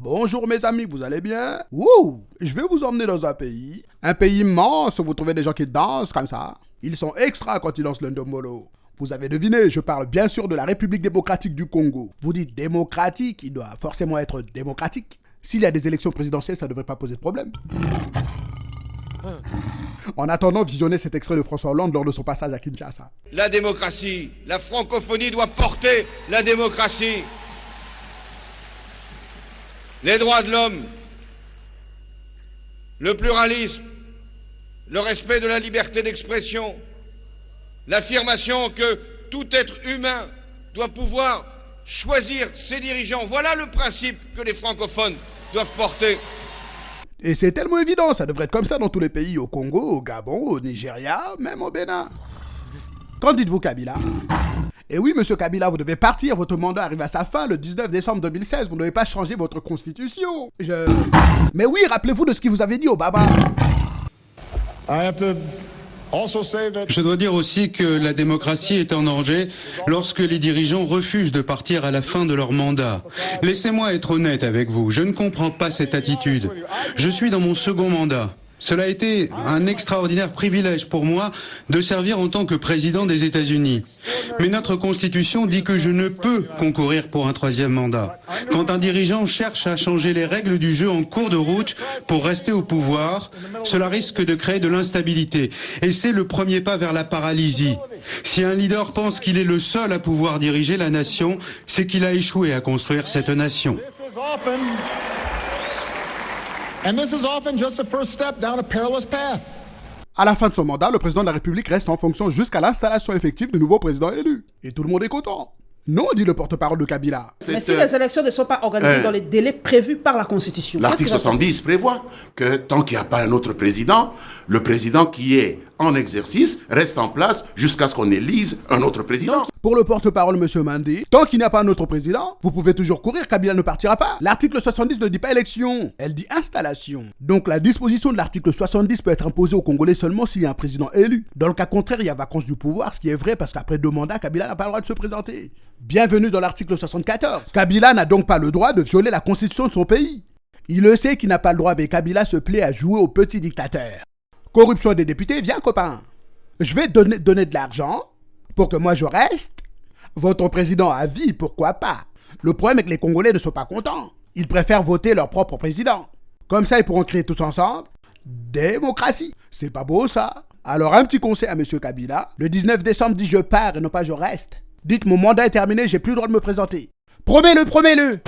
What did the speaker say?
Bonjour mes amis, vous allez bien? Wouh! Je vais vous emmener dans un pays immense où vous trouvez des gens qui dansent comme ça. Ils sont extra quand ils dansent le ndombolo. Vous avez deviné, je parle bien sûr de la République démocratique du Congo. Vous dites démocratique, il doit forcément être démocratique. S'il y a des élections présidentielles, ça ne devrait pas poser de problème. En attendant, visionnez cet extrait de François Hollande lors de son passage à Kinshasa. La démocratie, la francophonie doit porter la démocratie. Les droits de l'homme, le pluralisme, le respect de la liberté d'expression, l'affirmation que tout être humain doit pouvoir choisir ses dirigeants. Voilà le principe que les francophones doivent porter. Et c'est tellement évident, ça devrait être comme ça dans tous les pays, au Congo, au Gabon, au Nigeria, même au Bénin. Qu'en dites-vous, Kabila? Et oui, monsieur Kabila, vous devez partir, votre mandat arrive à sa fin le 19 décembre 2016, vous ne devez pas changer votre constitution. Mais oui, rappelez-vous de ce qu'il vous avait dit au Baba. Je dois dire aussi que la démocratie est en danger lorsque les dirigeants refusent de partir à la fin de leur mandat. Laissez-moi être honnête avec vous, je ne comprends pas cette attitude. Je suis dans mon second mandat. Cela a été un extraordinaire privilège pour moi de servir en tant que président des États-Unis. Mais notre Constitution dit que je ne peux concourir pour un troisième mandat. Quand un dirigeant cherche à changer les règles du jeu en cours de route pour rester au pouvoir, cela risque de créer de l'instabilité. Et c'est le premier pas vers la paralysie. Si un leader pense qu'il est le seul à pouvoir diriger la nation, c'est qu'il a échoué à construire cette nation. And this is often just the first step down a perilous path. À la fin de son mandat, le président de la République reste en fonction jusqu'à l'installation effective du nouveau président élu. Et tout le monde est content. Non, dit le porte-parole de Kabila. Mais si les élections ne sont pas organisées dans les délais prévus par la Constitution... L'article 70 prévoit que tant qu'il n'y a pas un autre président, le président qui est en exercice reste en place jusqu'à ce qu'on élise un autre président. Donc, pour le porte-parole, M. Mandé, tant qu'il n'y a pas un autre président, vous pouvez toujours courir, Kabila ne partira pas. L'article 70 ne dit pas élection, elle dit installation. Donc la disposition de l'article 70 peut être imposée aux Congolais seulement s'il y a un président élu. Dans le cas contraire, il y a vacance du pouvoir, ce qui est vrai parce qu'après 2 mandats, Kabila n'a pas le droit de se présenter. Bienvenue dans l'article 74. Kabila n'a donc pas le droit de violer la constitution de son pays. Il le sait qu'il n'a pas le droit, mais Kabila se plaît à jouer au petit dictateur. Corruption des députés, viens copain. Je vais donner de l'argent pour que moi je reste. Votre président à vie, pourquoi pas? Le problème est que les Congolais ne sont pas contents. Ils préfèrent voter leur propre président. Comme ça, ils pourront créer tous ensemble démocratie. C'est pas beau ça? Alors un petit conseil à M. Kabila. Le 19 décembre, dit je pars et non pas je reste. Dites mon mandat est terminé, j'ai plus le droit de me présenter. Promets-le, promets-le!